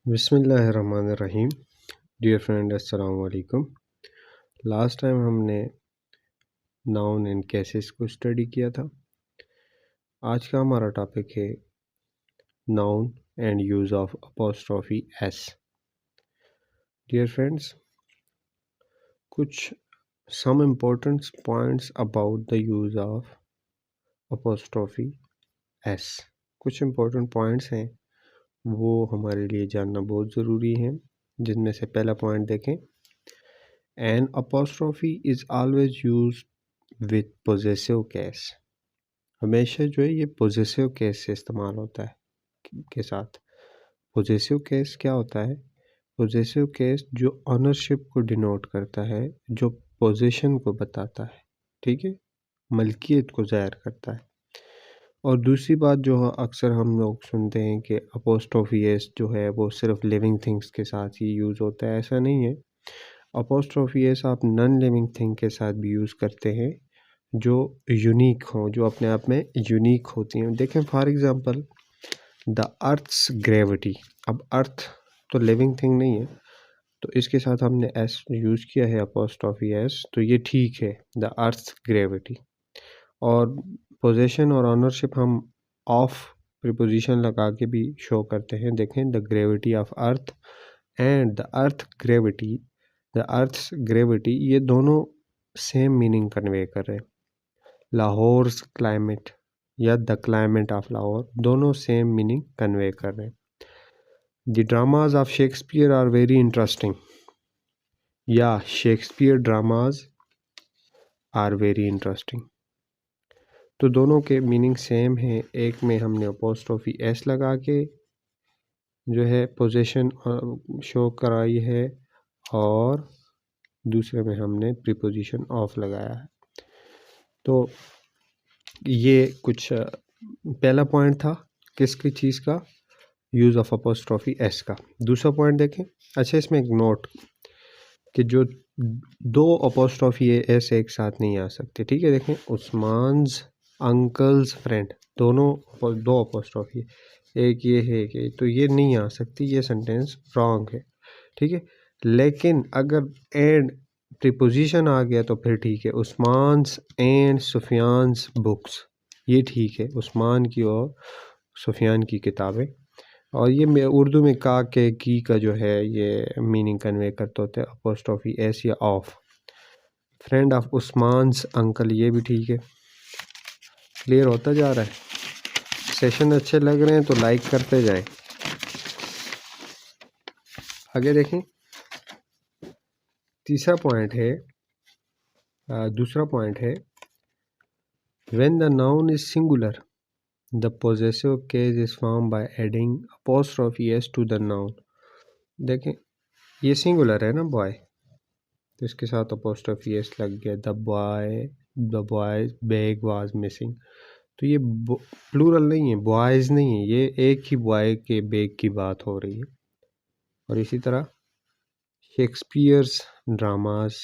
बिस्मिल्लाहिर्रहमानिर्रहीम। Dear friend, अस्सलाम वालेकुम। लास्ट टाइम हमने नाउन एंड केसेस को स्टडी किया था। आज का हमारा टॉपिक है noun and use of apostrophe S. Dear friends, कुछ some important points about the use of apostrophe S. कुछ इम्पोर्टेंट पॉइंट्स हैं, वो हमारे लिए जानना बहुत ज़रूरी है। जिनमें से पहला पॉइंट देखें, an apostrophe is always used with possessive case. हमेशा जो है ये पोजेसिव केस से इस्तेमाल होता है के साथ। पोजेसिव केस क्या होता है? पोजेसिव केस जो ऑनरशिप को डिनोट करता है, जो पोजीशन को बताता है, ठीक है, मलकियत को ज़ाहिर करता है। और दूसरी बात जो अक्सर हम लोग सुनते हैं कि अपोस्ट्रोफी एस जो है वो सिर्फ लिविंग थिंग्स के साथ ही यूज़ होता है। ऐसा नहीं है। अपोस्ट्रोफी एस आप नॉन लिविंग थिंग के साथ भी यूज़ करते हैं जो यूनिक हो, जो अपने आप में यूनिक होती हैं। देखें for example the earth's gravity. अब अर्थ तो लिविंग थिंग नहीं है, तो इसके साथ हमने एस यूज़ किया है, अपोस्ट्रोफी एस, तो ये ठीक है, द अर्थ्स ग्रेविटी। और पोजीशन और ऑनरशिप हम ऑफ प्रीपोजिशन लगा के भी शो करते हैं। देखें the gravity of earth and the earth gravity, the earth's gravity, ये दोनों सेम मीनिंग कन्वे कर रहे हैं। लाहौर्स क्लाइमेट या द क्लाइमेट ऑफ लाहौर, दोनों सेम मीनिंग कन्वे कर रहे हैं। The dramas of Shakespeare are very interesting, या Shakespeare dramas are very interesting. तो दोनों के मीनिंग सेम है। एक में हमने अपोस्ट्रोफी एस लगा के जो है पोजीशन शो कराई है, और दूसरे में हमने प्रीपोजिशन ऑफ लगाया है। तो ये कुछ पहला पॉइंट था किसकी चीज़ का, यूज़ ऑफ अपोस्ट्रोफी एस का। दूसरा पॉइंट देखें। अच्छा, इसमें एक नोट कि जो दो अपोस्ट्रोफी एस एक साथ नहीं आ सकते, ठीक है। देखें, उस्मान्स अंकल्स फ्रेंड, दोनों दो अपोस्ट्रोफी, एक ये है कि तो ये नहीं आ सकती, ये सेंटेंस रॉन्ग है, ठीक है। लेकिन अगर एंड प्रीपोजिशन आ गया तो फिर ठीक है। उस्मान्स एंड सुफियान्स बुक्स, ये ठीक है, उस्मान की और सुफियान की किताबें। और ये उर्दू में का के की का जो है ये मीनिंग कन्वे करते होते हैं अपोस्ट्रोफी एस या ऑफ। फ्रेंड ऑफ उस्मान्स अंकल, ये भी ठीक है। क्लियर होता जा रहा है। सेशन अच्छे लग रहे हैं तो लाइक करते जाएं। आगे देखें, तीसरा पॉइंट है, दूसरा पॉइंट है, when the noun is singular the possessive case is form by adding apostrophe s to the noun. देखें, ये सिंगुलर है ना बॉय, तो इसके साथ अपोस्ट्रोफी एस लग गया। The boy bag was missing, तो ये प्लूरल नहीं है, बॉयज़ नहीं है, ये एक ही बॉय के बैग की बात हो रही है। और इसी तरह Shakespeare's dramas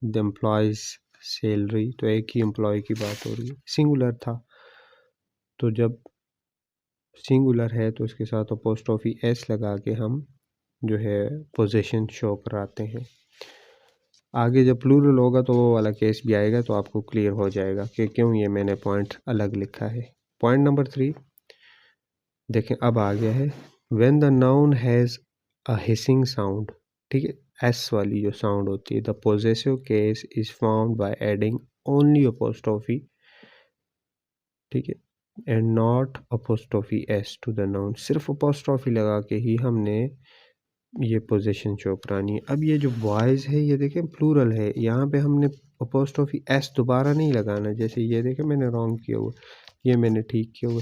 the employees salary, तो एक ही एम्प्लॉय की बात हो रही है, सिंगुलर था। तो जब सिंगुलर है तो इसके साथ अपोस्ट्रोफी एस लगा के हम जो है पोजीशन शो कराते हैं। आगे जब प्लूरल होगा तो वो वाला केस भी आएगा, तो आपको क्लियर हो जाएगा कि क्यों ये मैंने पॉइंट अलग लिखा है। पॉइंट नंबर 3 देखें, अब आ गया है, when the noun has a hissing sound, ठीक है, एस वाली जो साउंड होती है, the possessive case is found by adding only apostrophe, ठीक है, and not apostrophe s to the noun. सिर्फ अपोस्ट्रोफी लगा के ही हमने ये पोजीशन शो करानी है। अब ये जो बॉयज़ है, ये देखें प्लूरल है, यहाँ पे हमने अपोस्ट्रोफी एस दोबारा नहीं लगाना। जैसे ये देखें मैंने रॉन्ग किया हुआ, ये मैंने ठीक किया हुआ,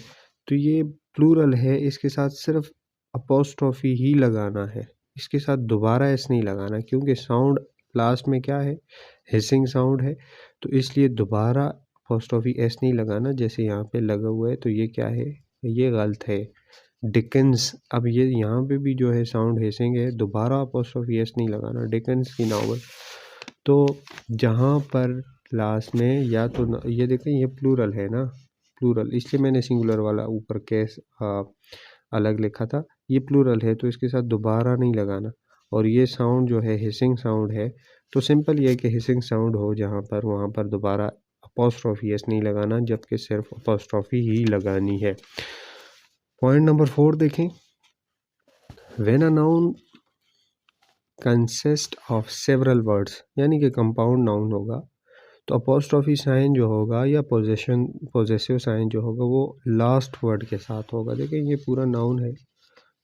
तो ये प्लूरल है, इसके साथ सिर्फ अपोस्ट्रोफी ही लगाना है, इसके साथ दोबारा एस नहीं लगाना, क्योंकि साउंड लास्ट में क्या है, हिसिंग साउंड है, तो इसलिए दोबारा अपोस्ट्रोफी एस नहीं लगाना जैसे यहाँ पे लगा हुआ है। तो ये क्या है, ये गलत है। डिकेंस, अब ये यहाँ पे भी जो है साउंड हिसिंग है, दोबारा अपोस्ट्रोफी एस नहीं लगाना। डिकेंस की नावल, तो जहाँ पर लास्ट में या तो ये देखें, ये प्लूरल है ना, प्लूरल, इसलिए मैंने सिंगुलर वाला ऊपर केस अलग लिखा था। ये प्लूरल है तो इसके साथ दोबारा नहीं लगाना। और ये साउंड जो है हिसिंग साउंड है, तो सिंपल ये है कि हिसिंग साउंड हो जहाँ पर, वहाँ पर दोबारा अपॉस्ट्रोफी एस नहीं लगाना, जबकि सिर्फ अपॉस्ट्रोफी ही लगानी है। पॉइंट नंबर 4 देखें, when a noun consist of several words, यानी कि कंपाउंड नाउन होगा, तो अपॉस्ट्रोफी साइन जो होगा या पोजेसिव साइन जो होगा वो लास्ट वर्ड के साथ होगा। देखिए ये पूरा नाउन है,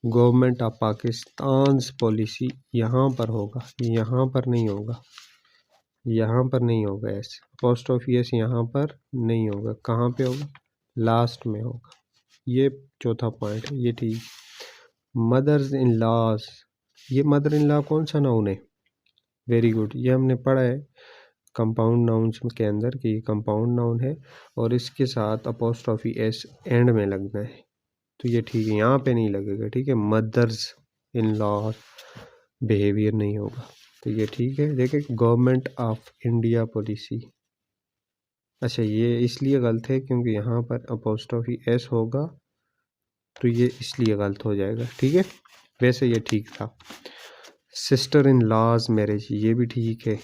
गवर्नमेंट ऑफ पाकिस्तान पॉलिसी, यहाँ पर होगा, यहाँ पर नहीं होगा, यहाँ पर नहीं होगा ऐसे अपॉस्ट्रोफी एस, यहाँ पर नहीं होगा, कहाँ पे होगा, लास्ट में होगा। ये चौथा पॉइंट है, ये ठीक। मदर्स इन लॉज, ये मदर इन लॉ कौन सा नाउन है, वेरी गुड, ये हमने पढ़ा है कंपाउंड नाउन्स के अंदर कि ये कंपाउंड नाउन है और इसके साथ अपॉस्ट्रोफी एस एंड में लगना है, तो ये ठीक है, यहाँ पे नहीं लगेगा, ठीक है। मदर्स इन लॉ बिहेवियर नहीं होगा, तो ये ठीक है। देखिए गवर्नमेंट ऑफ इंडिया पॉलिसी, अच्छा ये इसलिए गलत है क्योंकि यहाँ पर अपॉस्ट्रोफी एस होगा, तो ये इसलिए गलत हो जाएगा, ठीक है। वैसे ये ठीक था। सिस्टर इन लॉज मैरिज, ये भी ठीक है।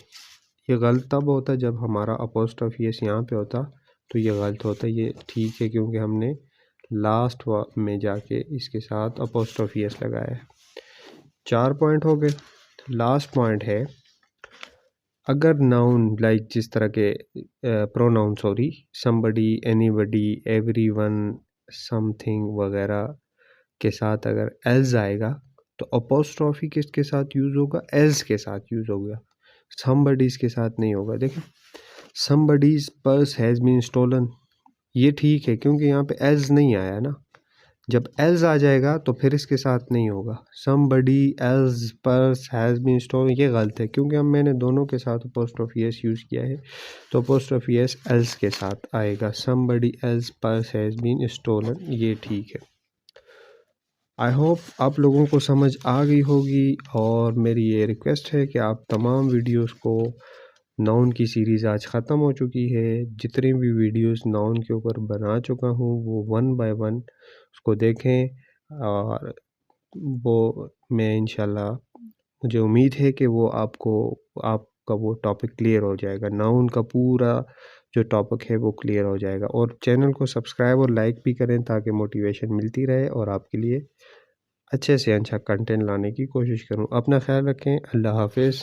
ये गलत तब होता जब हमारा अपॉस्ट्रोफी एस यहाँ पे होता, तो ये गलत होता, ये ठीक है क्योंकि हमने लास्ट में जाके इसके साथ अपॉस्ट्रोफी एस लगाया है। 4 पॉइंट हो गए। लास्ट पॉइंट है, अगर नाउन लाइक जिस तरह के pronoun, sorry, somebody, anybody, everyone, something वगैरह के साथ अगर एल्स आएगा तो अपॉस्ट्रोफी किसके साथ यूज़ होगा, एल्स के साथ यूज़ होगा, समबडीज़ के साथ नहीं होगा। देखिए somebody's purse has been stolen, ये ठीक है क्योंकि यहाँ पे एल्स नहीं आया ना, जब एल्स आ जाएगा तो फिर इसके साथ नहीं होगा। Somebody else purse has been stolen, ये गलत है क्योंकि मैंने दोनों के साथ अपॉस्ट्रोफी एस यूज़ किया है, तो अपॉस्ट्रोफी एस एल्स के साथ आएगा। Somebody else purse has been stolen, ये ठीक है। आई होप आप लोगों को समझ आ गई होगी और मेरी ये रिक्वेस्ट है कि आप तमाम वीडियोस को, नाउन की सीरीज़ आज ख़त्म हो चुकी है, जितनी भी वीडियोस नाउन के ऊपर बना चुका हूँ वो 1 बाय 1 उसको देखें और वो मैं इंशाल्लाह, मुझे उम्मीद है कि वो आपका वो टॉपिक क्लियर हो जाएगा, नाउन का पूरा जो टॉपिक है वो क्लियर हो जाएगा। और चैनल को सब्सक्राइब और लाइक भी करें ताकि मोटिवेशन मिलती रहे और आपके लिए अच्छे से अच्छा कंटेंट लाने की कोशिश करूं। अपना ख्याल रखें, अल्लाह हाफिज़।